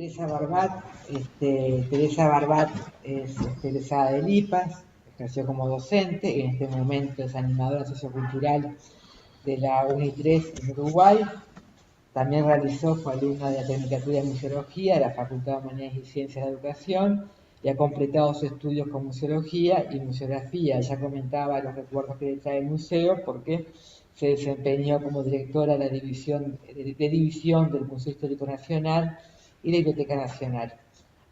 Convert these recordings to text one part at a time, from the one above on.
Teresa Barbat. Teresa Barbat es egresada de LIPAS, ejerció como docente, en este momento es animadora sociocultural de la UNI3 en Uruguay. También fue alumna de la Tecnicatura de Museología de la Facultad de Humanidades y Ciencias de Educación y ha completado sus estudios con Museología y Museografía. Ya comentaba los recuerdos que le trae el museo porque se desempeñó como directora de la división del Museo Histórico Nacional y la Biblioteca Nacional.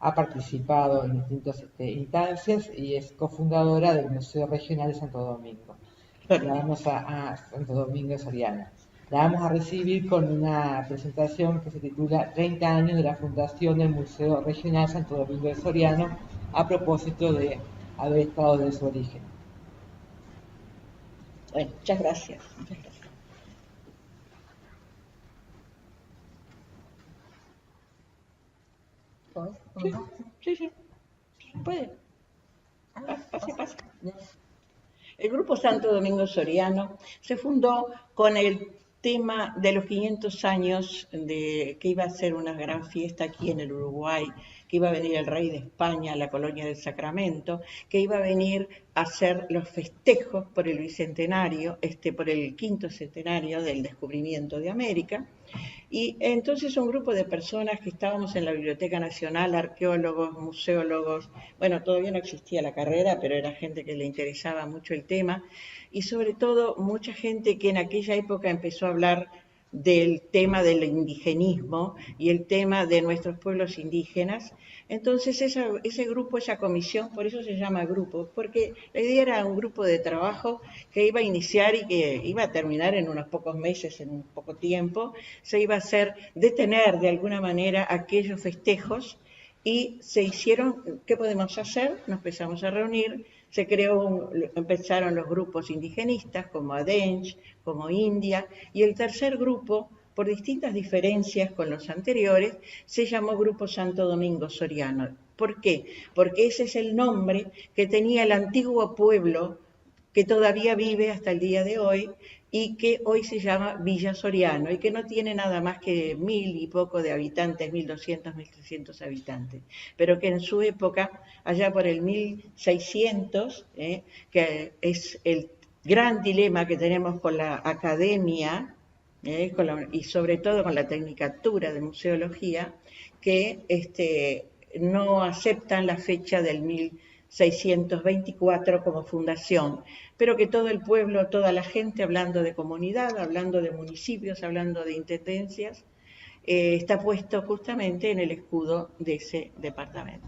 Ha participado en distintas instancias y es cofundadora del Museo Regional de Santo Domingo. La vamos a Santo Domingo Soriano. La vamos a recibir con una presentación que se titula 30 años de la fundación del Museo Regional Santo Domingo de Soriano, a propósito de haber estado desde su origen. Bueno, muchas gracias. Sí. Puede. Pase. El Grupo Santo Domingo Soriano se fundó con el tema de los 500 años de que iba a ser una gran fiesta aquí en el Uruguay, que iba a venir el rey de España a la colonia del Sacramento, que iba a venir a hacer los festejos por el bicentenario, por el 5º centenario del descubrimiento de América. Y entonces un grupo de personas que estábamos en la Biblioteca Nacional, arqueólogos, museólogos, bueno, todavía no existía la carrera, pero era gente que le interesaba mucho el tema, y sobre todo mucha gente que en aquella época empezó a hablar del tema del indigenismo y el tema de nuestros pueblos indígenas. Entonces ese grupo, esa comisión, por eso se llama grupo, porque la idea era un grupo de trabajo que iba a iniciar y que iba a terminar en unos pocos meses, en un poco tiempo. Se iba a hacer detener de alguna manera aquellos festejos y se hicieron, ¿qué podemos hacer? Nos empezamos a reunir, empezaron los grupos indigenistas como Adench, como India, y el tercer grupo, por distintas diferencias con los anteriores, se llamó Grupo Santo Domingo Soriano. ¿Por qué? Porque ese es el nombre que tenía el antiguo pueblo que todavía vive hasta el día de hoy y que hoy se llama Villa Soriano y que no tiene nada más que 1000 y poco de habitantes, 1200, 1300 habitantes, pero que en su época, allá por el 1600, que es el gran dilema que tenemos con la academia, y sobre todo con la Tecnicatura de Museología, que no aceptan la fecha del 1624 como fundación, pero que todo el pueblo, toda la gente, hablando de comunidad, hablando de municipios, hablando de intendencias, está puesto justamente en el escudo de ese departamento.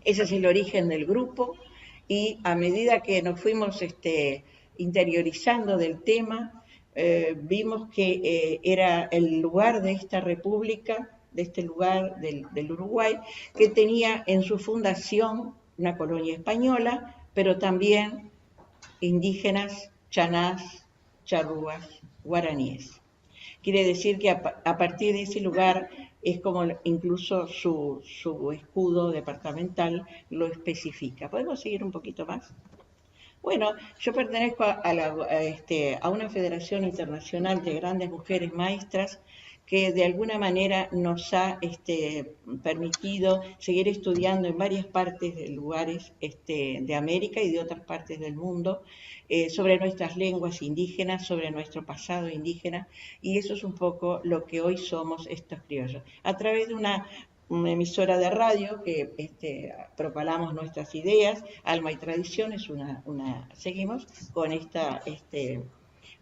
Ese es el origen del grupo y a medida que nos fuimos interiorizando del tema, vimos que era el lugar de esta república, de este lugar del Uruguay, que tenía en su fundación una colonia española, pero también indígenas, chanás, charrúas, guaraníes. Quiere decir que a partir de ese lugar es como incluso su escudo departamental lo especifica. ¿Podemos seguir un poquito más? Bueno, yo pertenezco a una federación internacional de grandes mujeres maestras que de alguna manera nos ha permitido seguir estudiando en varias partes de lugares de América y de otras partes del mundo sobre nuestras lenguas indígenas, sobre nuestro pasado indígena, y eso es un poco lo que hoy somos estos criollos. A través de una emisora de radio que propalamos nuestras ideas, Alma y Tradición es seguimos con esta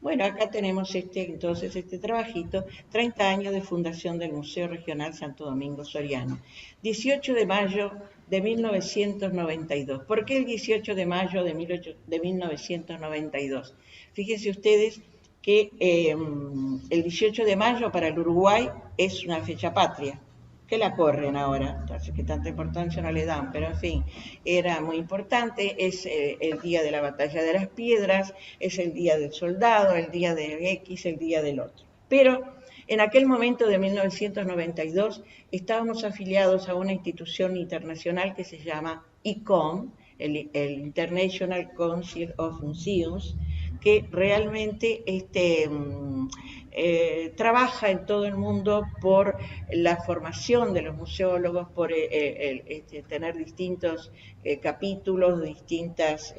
bueno, acá tenemos entonces este trabajito, 30 años de fundación del Museo Regional Santo Domingo Soriano. 18 de mayo de 1992. ¿Por qué el 18 de mayo de 1992? Fíjense ustedes que el 18 de mayo para el Uruguay es una fecha patria, que la corren ahora, así que tanta importancia no le dan, pero en fin, era muy importante, es el día de la batalla de las piedras, es el día del soldado, el día de X, el día del otro. Pero en aquel momento de 1992 estábamos afiliados a una institución internacional que se llama ICOM, el International Council of Museums, que realmente trabaja en todo el mundo por la formación de los museólogos, por tener distintos capítulos, distintas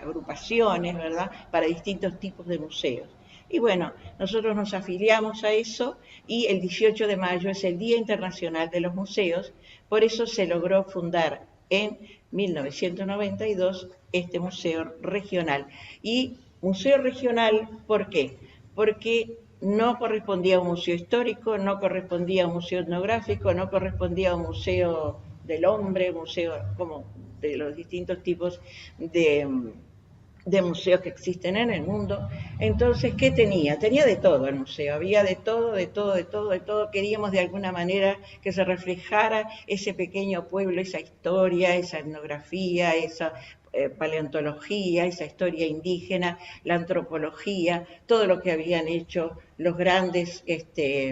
agrupaciones, ¿verdad?, para distintos tipos de museos. Y bueno, nosotros nos afiliamos a eso y el 18 de mayo es el Día Internacional de los Museos, por eso se logró fundar en 1992 este museo regional. Y museo regional, ¿por qué? Porque no correspondía a un museo histórico, no correspondía a un museo etnográfico, no correspondía a un museo del hombre, museo como de los distintos tipos de museos que existen en el mundo. Entonces, ¿qué tenía? Tenía de todo el museo, había de todo, de todo, de todo, de todo. Queríamos de alguna manera que se reflejara ese pequeño pueblo, esa historia, esa etnografía, esa paleontología, esa historia indígena, la antropología, todo lo que habían hecho los grandes, que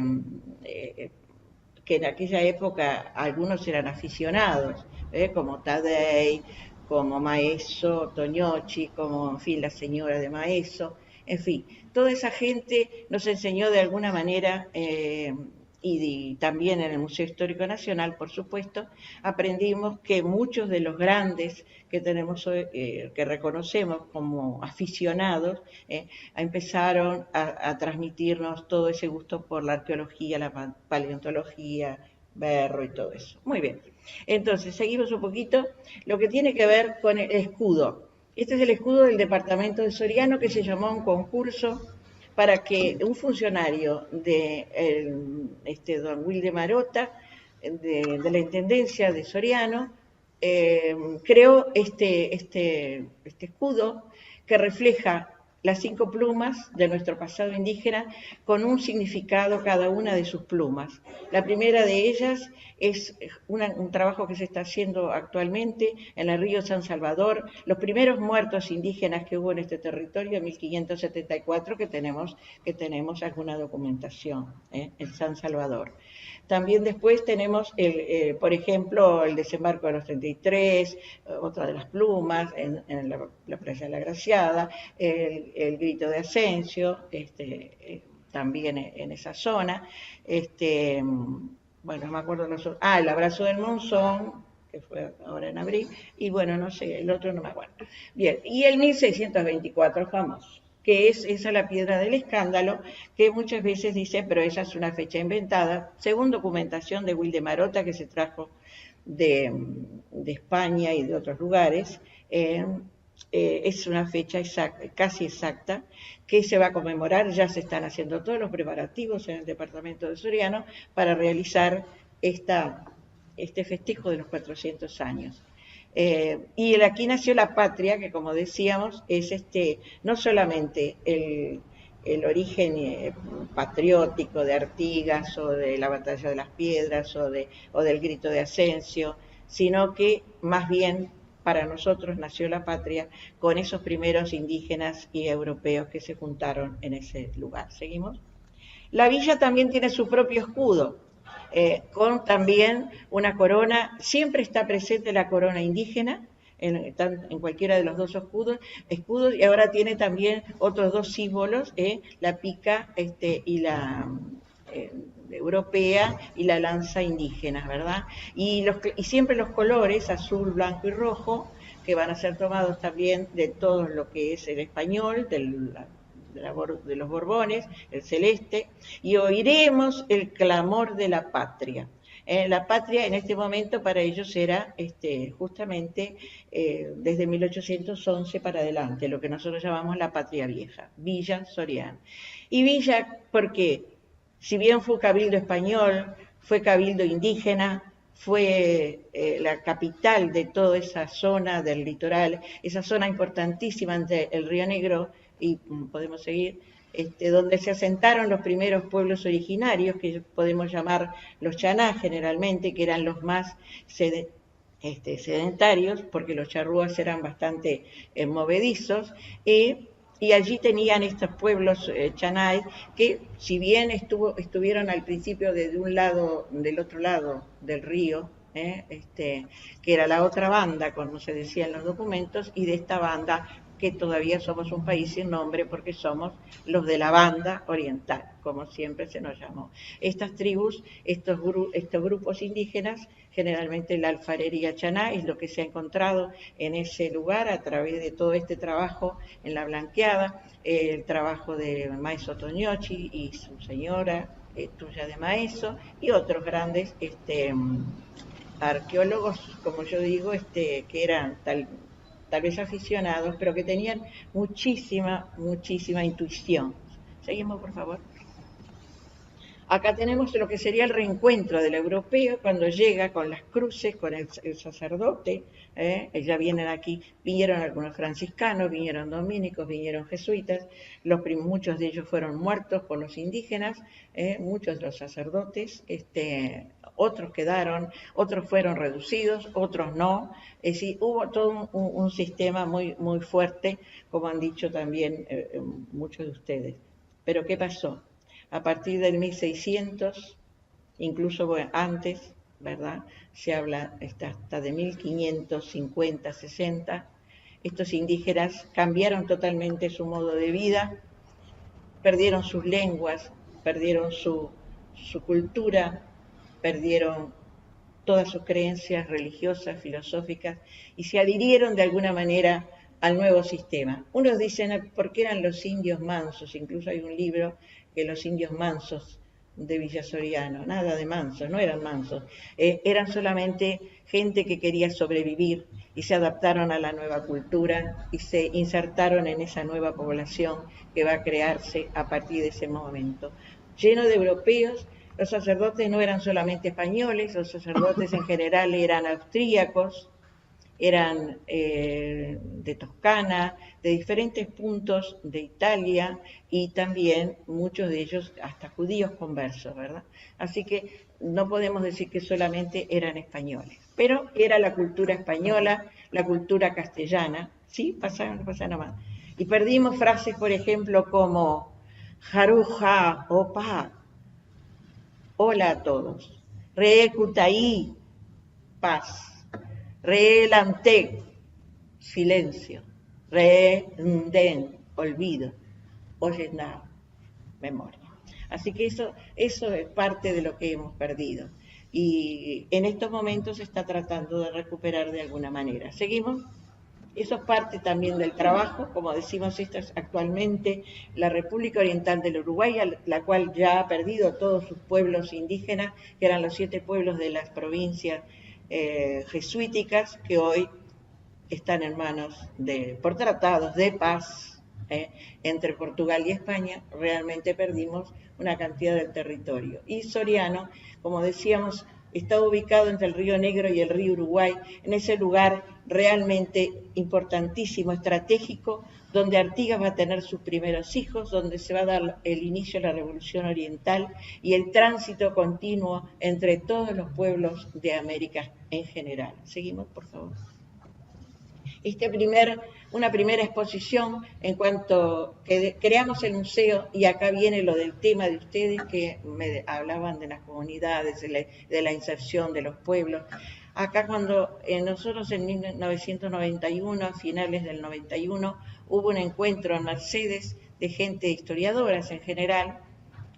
en aquella época algunos eran aficionados, como Taddei, como Maeso, Toñochi, como, en fin, la señora de Maeso, en fin, toda esa gente nos enseñó de alguna manera, y también en el Museo Histórico Nacional, por supuesto, aprendimos que muchos de los grandes que tenemos hoy, que reconocemos como aficionados, empezaron a transmitirnos todo ese gusto por la arqueología, la paleontología, berro y todo eso. Muy bien. Entonces, seguimos un poquito. Lo que tiene que ver con el escudo. Este es el escudo del departamento de Soriano, que se llamó a un concurso para que un funcionario de don Wilde Marota, de la Intendencia de Soriano, creó este escudo que refleja las 5 plumas de nuestro pasado indígena con un significado cada una de sus plumas. La primera de ellas es un trabajo que se está haciendo actualmente en el río San Salvador, los primeros muertos indígenas que hubo en este territorio en 1574, que tenemos alguna documentación en San Salvador. También después tenemos, por ejemplo, el desembarco de los 33, otra de las plumas, en la playa de la Graciada, el grito de Asensio, también en esa zona. Bueno, no me acuerdo los otros. El abrazo del Monzón, que fue ahora en abril, y bueno, no sé, el otro no me acuerdo. Bien, y el 1624 famoso, que es esa la piedra del escándalo, que muchas veces dice, pero esa es una fecha inventada, según documentación de Wilde Marota, que se trajo de España y de otros lugares. Es una fecha exacta, casi exacta, que se va a conmemorar. Ya se están haciendo todos los preparativos en el departamento de Soriano para realizar este festejo de los 400 años. Y aquí nació la patria, que como decíamos, es no solamente el origen patriótico de Artigas o de la Batalla de las Piedras o del grito de Asensio, sino que más bien para nosotros nació la patria con esos primeros indígenas y europeos que se juntaron en ese lugar. ¿Seguimos? La villa también tiene su propio escudo, con también una corona. Siempre está presente la corona indígena en cualquiera de los dos escudos, y ahora tiene también otros 2 símbolos, la pica y la europea y la lanza indígena, ¿verdad? Y siempre los colores, azul, blanco y rojo, que van a ser tomados también de todo lo que es el español, de los Borbones, el celeste, y oiremos el clamor de la patria. La patria en este momento para ellos era justamente desde 1811 para adelante, lo que nosotros llamamos la patria vieja, Villa Soriano. Y Villa, ¿por qué? Si bien fue cabildo español, fue cabildo indígena, fue la capital de toda esa zona del litoral, esa zona importantísima entre el Río Negro y podemos seguir, donde se asentaron los primeros pueblos originarios, que podemos llamar los chaná generalmente, que eran los más sedentarios, porque los charrúas eran bastante movedizos, y allí tenían estos pueblos chanay, que si bien estuvieron al principio del otro lado del río, que era la otra banda, como se decía en los documentos, y de esta banda que todavía somos un país sin nombre porque somos los de la banda oriental, como siempre se nos llamó. Estas tribus, estos grupos indígenas, generalmente la alfarería chaná es lo que se ha encontrado en ese lugar a través de todo este trabajo en la blanqueada, el trabajo de Maeso Toñochi y su señora, Tuya de Maeso, y otros grandes arqueólogos, como yo digo, que eran tal vez aficionados, pero que tenían muchísima intuición. Seguimos, por favor. Acá tenemos lo que sería el reencuentro del europeo cuando llega con las cruces, con el sacerdote. Ya vienen aquí, vinieron algunos franciscanos, vinieron dominicos, vinieron jesuitas. Muchos de ellos fueron muertos por los indígenas, muchos de los sacerdotes. Otros quedaron, otros fueron reducidos, otros no. Es decir, hubo todo un sistema muy fuerte, como han dicho también muchos de ustedes. Pero ¿qué pasó? A partir del 1600, incluso antes, ¿verdad? Se habla hasta de 1550, 60. Estos indígenas cambiaron totalmente su modo de vida, perdieron sus lenguas, perdieron su cultura, perdieron todas sus creencias religiosas, filosóficas, y se adhirieron de alguna manera al nuevo sistema. Unos dicen, porque eran los indios mansos, incluso hay un libro que los indios mansos de Villa Soriano, nada de mansos, no eran mansos, eran solamente gente que quería sobrevivir y se adaptaron a la nueva cultura y se insertaron en esa nueva población que va a crearse a partir de ese momento. Lleno de europeos, los sacerdotes no eran solamente españoles, los sacerdotes en general eran austríacos, eran de Toscana, de diferentes puntos de Italia y también muchos de ellos hasta judíos conversos, ¿verdad? Así que no podemos decir que solamente eran españoles, pero era la cultura española, la cultura castellana, ¿sí? No pasa nada más. Y perdimos frases, por ejemplo, como Jaruja, Opa, hola a todos, Reekutaí, paz. Relante, silencio. Renden, olvido. Oyena, memoria. Así que eso es parte de lo que hemos perdido. Y en estos momentos se está tratando de recuperar de alguna manera. ¿Seguimos? Eso es parte también del trabajo. Como decimos, esta es actualmente la República Oriental del Uruguay, la cual ya ha perdido todos sus pueblos indígenas, que eran los 7 pueblos de las provincias jesuíticas que hoy están en manos por tratados de paz entre Portugal y España. Realmente perdimos una cantidad del territorio. Y Soriano, como decíamos, está ubicado entre el río Negro y el río Uruguay, en ese lugar realmente importantísimo, estratégico, donde Artigas va a tener sus primeros hijos, donde se va a dar el inicio de la Revolución Oriental y el tránsito continuo entre todos los pueblos de América en general. Seguimos, por favor. Una primera exposición en cuanto que creamos el museo, y acá viene lo del tema de ustedes que me hablaban de las comunidades, de la inserción de los pueblos. Acá cuando nosotros en 1991, a finales del 91, hubo un encuentro en Mercedes de gente, historiadoras en general,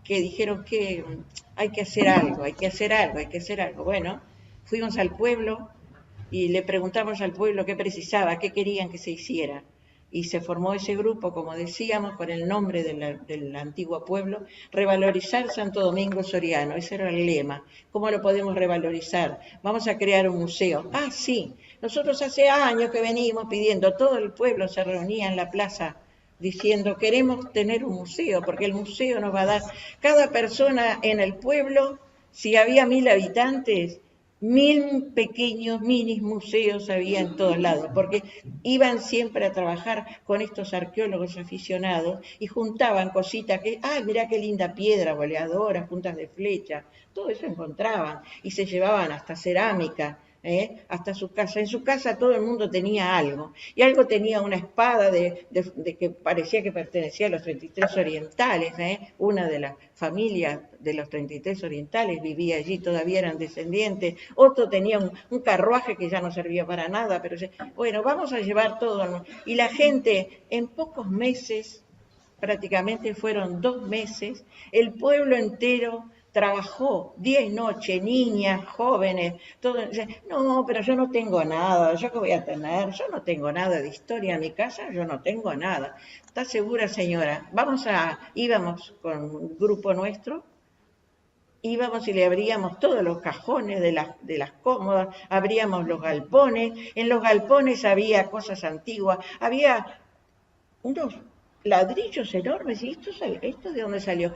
que dijeron que hay que hacer algo. Bueno, fuimos al pueblo y le preguntamos al pueblo qué precisaba, qué querían que se hiciera. Y se formó ese grupo, como decíamos, con el nombre del antiguo pueblo, Revalorizar Santo Domingo Soriano. Ese era el lema. ¿Cómo lo podemos revalorizar? Vamos a crear un museo. Ah, sí. Nosotros hace años que venimos pidiendo, todo el pueblo se reunía en la plaza diciendo, queremos tener un museo, porque el museo nos va a dar, cada persona en el pueblo, si había 1000 habitantes, 1000 pequeños mini museos había en todos lados, porque iban siempre a trabajar con estos arqueólogos aficionados y juntaban cositas que, mirá qué linda piedra boleadora, puntas de flecha, todo eso encontraban y se llevaban hasta cerámica hasta su casa. En su casa todo el mundo tenía algo, y algo tenía una espada de que parecía que pertenecía a los 33 orientales, una de las familias de los 33 orientales vivía allí, todavía eran descendientes, otro tenía un carruaje que ya no servía para nada, pero bueno, vamos a llevar todo. Y la gente en pocos meses, prácticamente fueron 2 meses, el pueblo entero trabajó día y noche, niñas, jóvenes, todo. No, pero yo no tengo nada, ¿yo qué voy a tener? Yo no tengo nada de historia en mi casa, yo no tengo nada. ¿Está segura, señora? Íbamos con un grupo nuestro, íbamos y le abríamos todos los cajones de las cómodas, abríamos los galpones, en los galpones había cosas antiguas, había unos ladrillos enormes. ¿Y esto de dónde salió?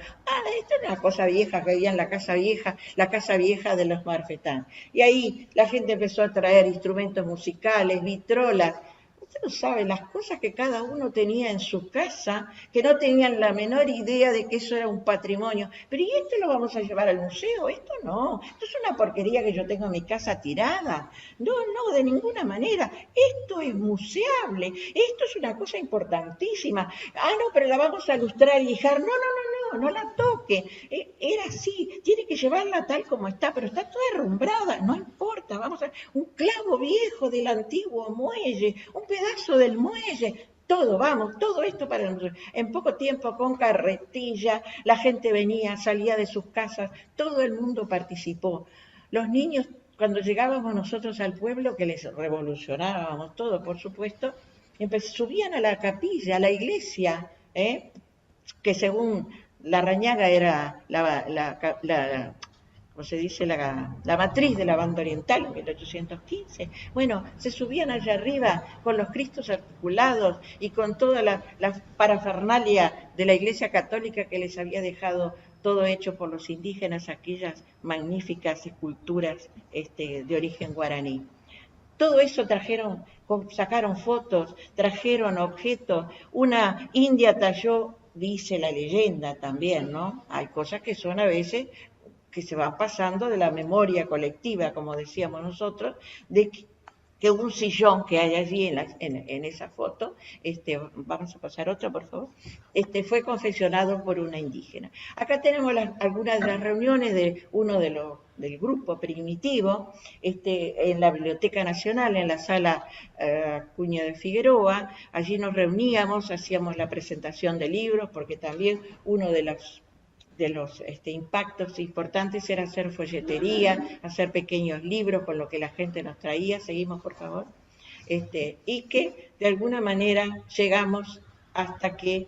Esto es una cosa vieja que había en la casa vieja de los Marfetán. Y ahí la gente empezó a traer instrumentos musicales, vitrolas. Usted no sabe las cosas que cada uno tenía en su casa, que no tenían la menor idea de que eso era un patrimonio. Pero ¿y esto lo vamos a llevar al museo? Esto no, esto es una porquería que yo tengo en mi casa tirada. No, de ninguna manera. Esto es museable, esto es una cosa importantísima. No, pero la vamos a ilustrar y lijar. No la toque. Era así, tiene que llevarla tal como está, pero está toda herrumbrada, no importa, vamos a ver, un clavo viejo del antiguo muelle, un pedazo del muelle, todo esto para nosotros. En poco tiempo, con carretilla, la gente venía, salía de sus casas, todo el mundo participó. Los niños, cuando llegábamos nosotros al pueblo, que les revolucionábamos todo, por supuesto, subían a la capilla, a la iglesia, que según Larrañaga era ¿cómo se dice? La matriz de la banda oriental en 1815. Bueno, se subían allá arriba con los cristos articulados y con toda la parafernalia de la Iglesia Católica que les había dejado todo hecho por los indígenas, aquellas magníficas esculturas de origen guaraní. Todo eso sacaron fotos, trajeron objetos. Una india talló, dice la leyenda también, ¿no? Hay cosas que son a veces que se van pasando de la memoria colectiva, como decíamos nosotros, de que un sillón que hay allí en esa foto, vamos a pasar otra, por favor, fue confeccionado por una indígena. Acá tenemos algunas de las reuniones de uno del grupo primitivo, en la Biblioteca Nacional, en la sala Cuña de Figueroa. Allí nos reuníamos, hacíamos la presentación de libros, porque también uno de los impactos importantes era hacer folletería, hacer pequeños libros con lo que la gente nos traía. Seguimos, por favor. Y que de alguna manera llegamos hasta que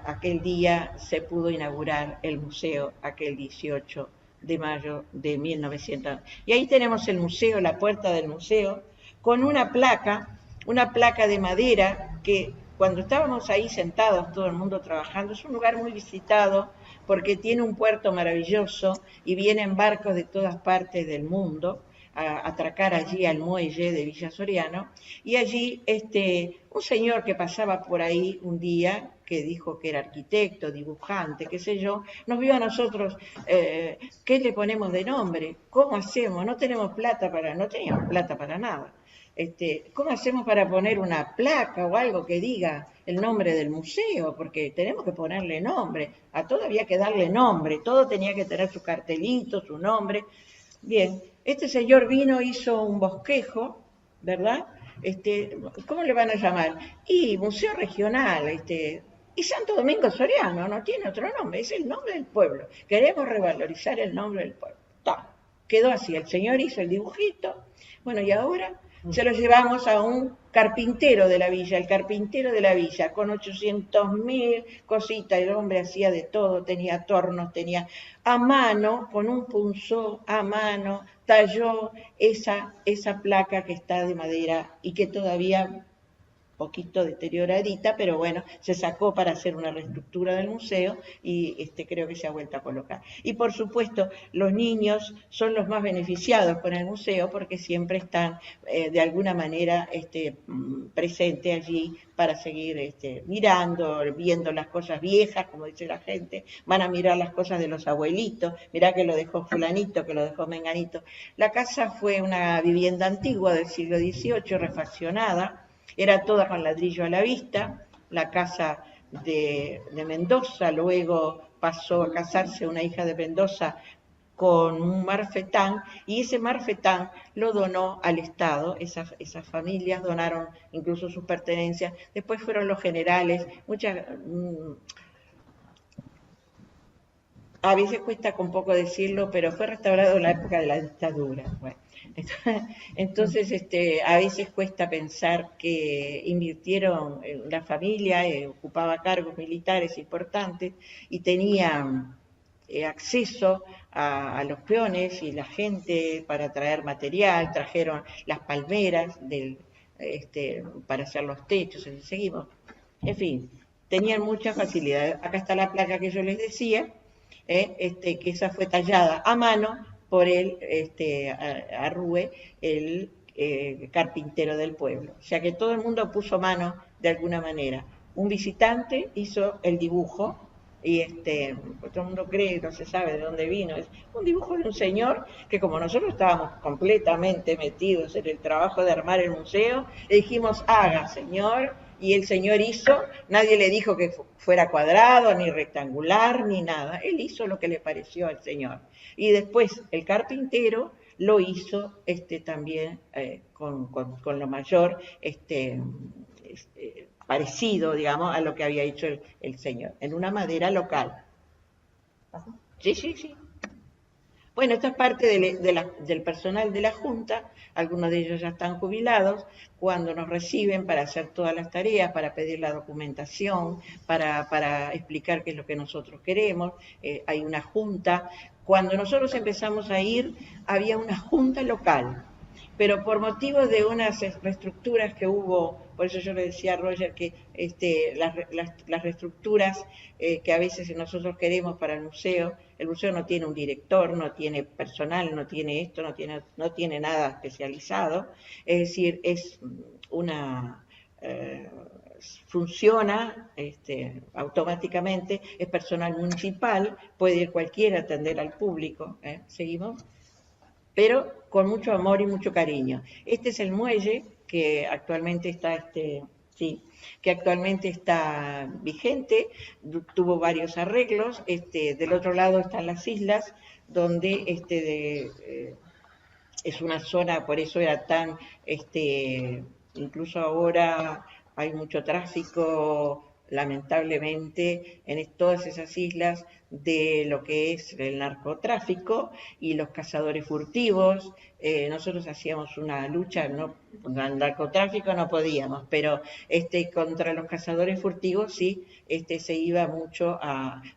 aquel día se pudo inaugurar el museo, aquel 18 de mayo de 1900. Y ahí tenemos el museo, la puerta del museo, con una placa de madera que cuando estábamos ahí sentados, todo el mundo trabajando, es un lugar muy visitado porque tiene un puerto maravilloso y vienen barcos de todas partes del mundo a atracar allí al muelle de Villa Soriano. Y allí un señor que pasaba por ahí un día, que dijo que era arquitecto, dibujante, qué sé yo, nos vio a nosotros, ¿qué le ponemos de nombre? ¿Cómo hacemos? No teníamos plata para nada. ¿Cómo hacemos para poner una placa o algo que diga el nombre del museo? Porque tenemos que ponerle nombre, a todo había que darle nombre, todo tenía que tener su cartelito, su nombre. Bien, este señor vino, hizo un bosquejo, ¿verdad? ¿Cómo le van a llamar? Y Museo Regional, y Santo Domingo Soriano, no tiene otro nombre, es el nombre del pueblo. Queremos revalorizar el nombre del pueblo. Quedó así, el señor hizo el dibujito, bueno, y ahora se lo llevamos a un carpintero de la villa, el carpintero de la villa, con 800.000 cositas. El hombre hacía de todo, tenía tornos, tenía a mano, con un punzó a mano, talló esa placa que está de madera y que todavía poquito deterioradita, pero bueno, se sacó para hacer una reestructura del museo y creo que se ha vuelto a colocar. Y por supuesto, los niños son los más beneficiados con el museo porque siempre están de alguna manera presentes allí para seguir mirando, viendo las cosas viejas, como dice la gente, van a mirar las cosas de los abuelitos, mirá que lo dejó fulanito, que lo dejó menganito. La casa fue una vivienda antigua del siglo XVIII, refaccionada, era toda con ladrillo a la vista, la casa de Mendoza, luego pasó a casarse una hija de Mendoza con un marfetán, y ese marfetán lo donó al Estado, esas familias donaron incluso sus pertenencias, después fueron los generales, a veces cuesta con poco decirlo, pero fue restaurado en la época de la dictadura. Bueno, entonces, a veces cuesta pensar que invirtieron en la familia, ocupaba cargos militares importantes y tenía acceso a los peones y la gente para traer material, trajeron las palmeras para hacer los techos, seguimos. En fin, tenían mucha facilidad. Acá está la placa que yo les decía, que esa fue tallada a mano por el Arrue, el carpintero del pueblo. O sea que todo el mundo puso mano de alguna manera. Un visitante hizo el dibujo y todo el mundo cree, no se sabe de dónde vino. Es un dibujo de un señor que, como nosotros estábamos completamente metidos en el trabajo de armar el museo, le dijimos, haga, señor, y el señor hizo, nadie le dijo que fuera cuadrado, ni rectangular, ni nada. Él hizo lo que le pareció al señor. Y después el carpintero lo hizo también con lo mayor parecido, digamos, a lo que había hecho el señor, en una madera local. Sí, sí, sí. Bueno, esto es parte del personal de la Junta, algunos de ellos ya están jubilados, cuando nos reciben para hacer todas las tareas, para pedir la documentación, para explicar qué es lo que nosotros queremos, hay una junta. Cuando nosotros empezamos a ir, había una junta local, pero por motivo de unas reestructuras que hubo, por eso yo le decía a Roger que las reestructuras que a veces nosotros queremos para el museo no tiene un director, no tiene personal, no tiene esto, no tiene nada especializado, es decir, es funciona automáticamente, es personal municipal, puede ir cualquiera a atender al público, ¿seguimos? Pero con mucho amor y mucho cariño. Este es el muelle que actualmente está, que actualmente está vigente, tuvo varios arreglos. Del otro lado están las islas, donde es una zona, por eso era tan, incluso ahora hay mucho tráfico, lamentablemente, en todas esas islas de lo que es el narcotráfico y los cazadores furtivos. Nosotros hacíamos una lucha, no, contra el narcotráfico no podíamos, pero contra los cazadores furtivos sí, se iba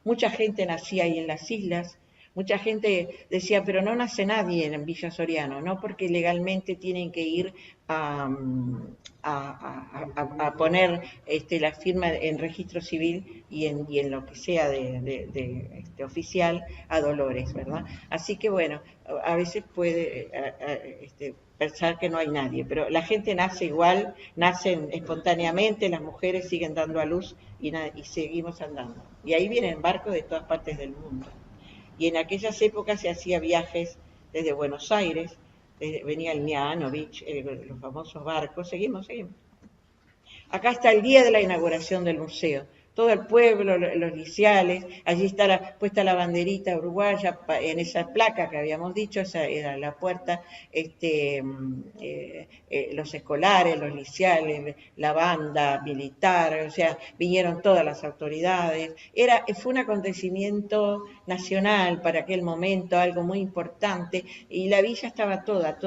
mucha gente nacía ahí en las islas. Mucha gente decía, pero no nace nadie en Villa Soriano, ¿no? Porque legalmente tienen que ir a poner la firma en registro civil y en lo que sea de oficial a Dolores, ¿verdad? Así que bueno, a veces puede pensar que no hay nadie, pero la gente nace igual, nacen espontáneamente, las mujeres siguen dando a luz y seguimos andando. Y ahí vienen barcos de todas partes del mundo. Y en aquellas épocas se hacía viajes desde Buenos Aires, venía el Mianovich, los famosos barcos, seguimos. Acá está el día de la inauguración del museo. Todo el pueblo, los liciales, allí está puesta la banderita uruguaya en esa placa que habíamos dicho, esa era la puerta, los escolares, los liciales, la banda militar, o sea, vinieron todas las autoridades. Fue un acontecimiento nacional para aquel momento, algo muy importante, y la villa estaba toda.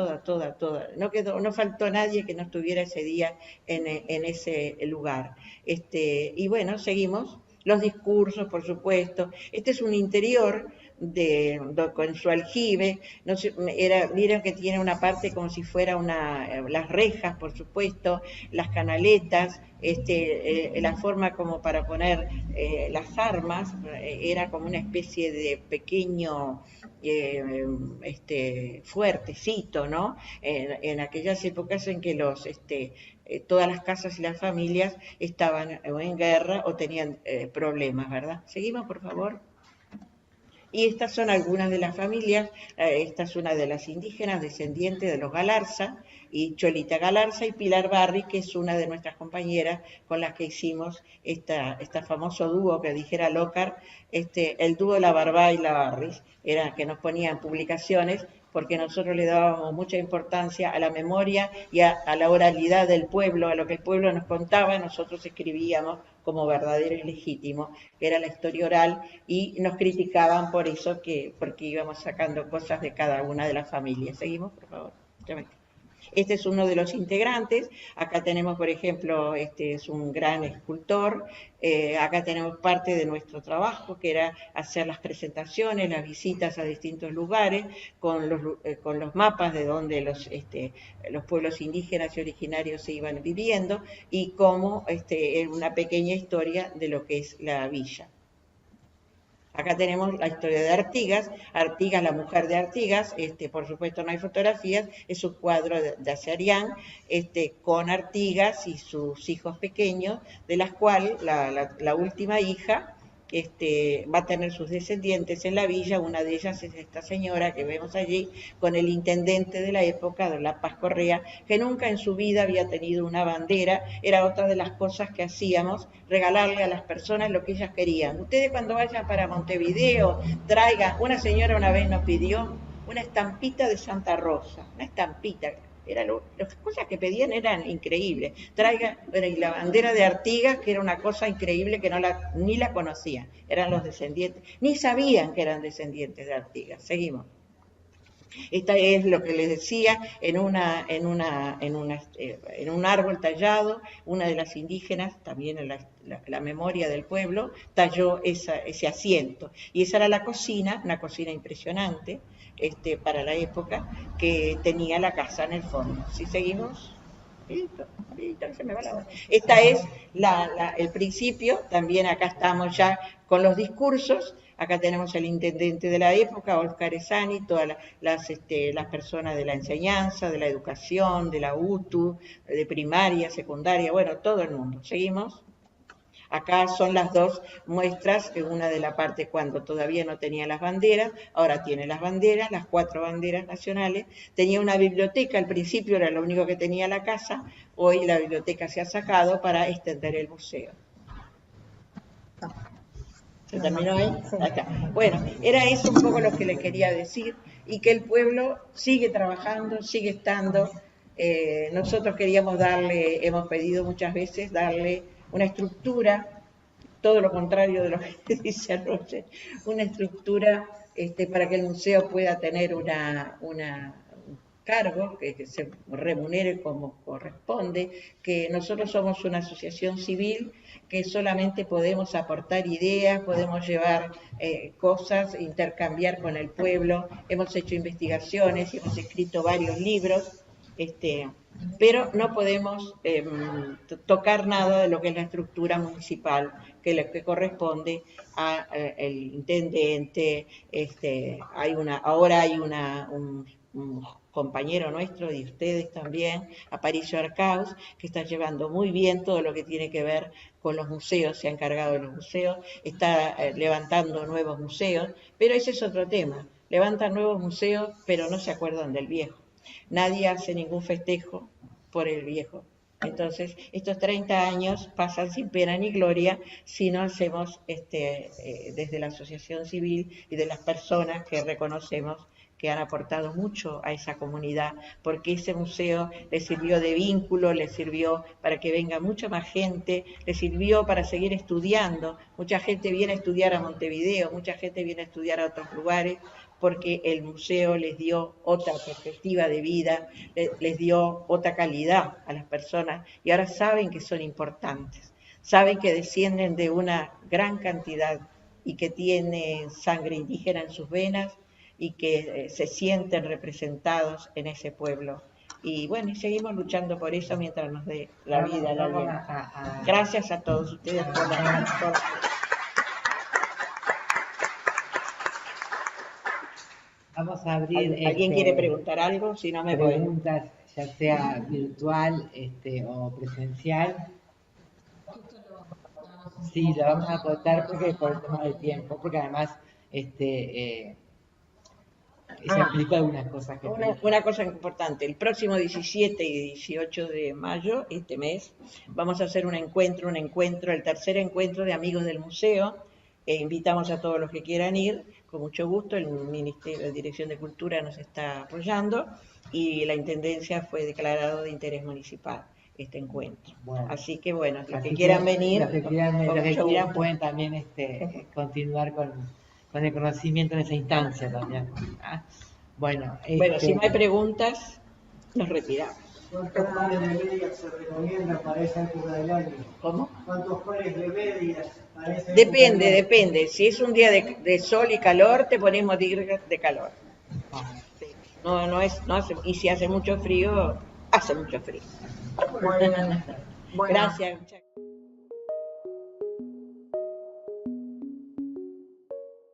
No faltó nadie que no estuviera ese día en ese lugar. Y bueno, seguimos. Los discursos, por supuesto. Este es un interior con su aljibe, no sé, miren que tiene una parte como si fuera las rejas, por supuesto, las canaletas, la forma como para poner las armas, era como una especie de pequeño fuertecito, ¿no? En aquellas épocas en que todas las casas y las familias estaban o en guerra o tenían problemas, ¿verdad? Seguimos, por favor. Y estas son algunas de las familias, esta es una de las indígenas descendientes de los Galarza, y Cholita Galarza y Pilar Barri, que es una de nuestras compañeras con las que hicimos este famoso dúo que dijera Lócar, el dúo La Barbá y La Barris, era que nos ponían publicaciones porque nosotros le dábamos mucha importancia a la memoria y a la oralidad del pueblo, a lo que el pueblo nos contaba, nosotros escribíamos como verdadero y legítimo, que era la historia oral, y nos criticaban por eso, porque íbamos sacando cosas de cada una de las familias. Seguimos, por favor. Este es uno de los integrantes. Acá tenemos, por ejemplo, este es un gran escultor. Acá tenemos parte de nuestro trabajo, que era hacer las presentaciones, las visitas a distintos lugares, con los mapas de donde los pueblos indígenas y originarios se iban viviendo, y cómo una pequeña historia de lo que es la villa. Acá tenemos la historia de Artigas, la mujer de Artigas, por supuesto no hay fotografías, es un cuadro de Azarián, con Artigas y sus hijos pequeños, de las cuales la última hija va a tener sus descendientes en la villa. Una de ellas es esta señora que vemos allí, con el intendente de la época, don La Paz Correa, que nunca en su vida había tenido una bandera. Era otra de las cosas que hacíamos, regalarle a las personas lo que ellas querían. Ustedes cuando vayan para Montevideo, traigan, una señora una vez nos pidió una estampita de Santa Rosa, una estampita. Las cosas que pedían eran increíbles. Traiga la bandera de Artigas, que era una cosa increíble que ni la conocían. Eran los descendientes, ni sabían que eran descendientes de Artigas. Seguimos. Esta es lo que les decía, en un árbol tallado, una de las indígenas, también en la memoria del pueblo, talló ese asiento. Y esa era la cocina, una cocina impresionante, para la época, que tenía la casa en el fondo. ¿Sí seguimos? Se me va la hora. Esta es el principio. También acá estamos ya con los discursos. Acá tenemos el intendente de la época, Oscar Esani, todas las personas de la enseñanza, de la educación, de la UTU, de primaria, secundaria, bueno, todo el mundo. ¿Seguimos? Acá son las dos muestras, una de la parte cuando todavía no tenía las banderas, ahora tiene las banderas, las 4 banderas nacionales. Tenía una biblioteca, al principio era lo único que tenía la casa, hoy la biblioteca se ha sacado para extender el museo. ¿Se terminó ahí? Acá. Bueno, era eso un poco lo que le quería decir, y que el pueblo sigue trabajando, sigue estando. Nosotros queríamos hemos pedido muchas veces darle una estructura, todo lo contrario de lo que dice Roger, una estructura para que el museo pueda tener un cargo, que se remunere como corresponde, que nosotros somos una asociación civil, que solamente podemos aportar ideas, podemos llevar cosas, intercambiar con el pueblo, hemos hecho investigaciones, hemos escrito varios libros, pero no podemos tocar nada de lo que es la estructura municipal, que corresponde al intendente. Ahora hay un compañero nuestro, y ustedes también, Aparicio Arcaus, que está llevando muy bien todo lo que tiene que ver con los museos, se ha encargado de los museos, está levantando nuevos museos, pero ese es otro tema. Levantan nuevos museos, pero no se acuerdan del viejo. Nadie hace ningún festejo por el viejo. Entonces, estos 30 años pasan sin pena ni gloria si no hacemos desde la asociación civil y de las personas que reconocemos que han aportado mucho a esa comunidad, porque ese museo le sirvió de vínculo, le sirvió para que venga mucha más gente, le sirvió para seguir estudiando. Mucha gente viene a estudiar a Montevideo, mucha gente viene a estudiar a otros lugares, porque el museo les dio otra perspectiva de vida, les dio otra calidad a las personas, y ahora saben que son importantes. saben que descienden de una gran cantidad y que tienen sangre indígena en sus venas y que se sienten representados en ese pueblo. Y bueno, y seguimos luchando por eso mientras nos dé la vida, la aliento. Gracias a todos ustedes por la... Vamos a abrir... ¿Alguien quiere preguntar algo? Si no me voy. Preguntas, ya sea virtual o presencial. Sí, la vamos a acotar porque por el tema del tiempo, porque además se explica algunas cosas que... Una cosa importante, el próximo 17 y 18 de mayo, este mes, vamos a hacer un encuentro, el tercer encuentro de amigos del museo. Invitamos a todos los que quieran ir, con mucho gusto. El Ministerio de Dirección de Cultura nos está apoyando y la Intendencia fue declarado de interés municipal este encuentro. Bueno, así que bueno, los que quieran venir, los que quieran pueden también continuar con el conocimiento en esa instancia también. Bueno, si no hay preguntas, nos retiramos. ¿Cuántos pares de medias se recomiendan para esa época del año? ¿Cómo? ¿Cuántos pares de medias para esa época Depende. Si es un día de sol y calor, te ponemos de calor. No hace, y si hace mucho frío, hace mucho frío. Bueno. Gracias.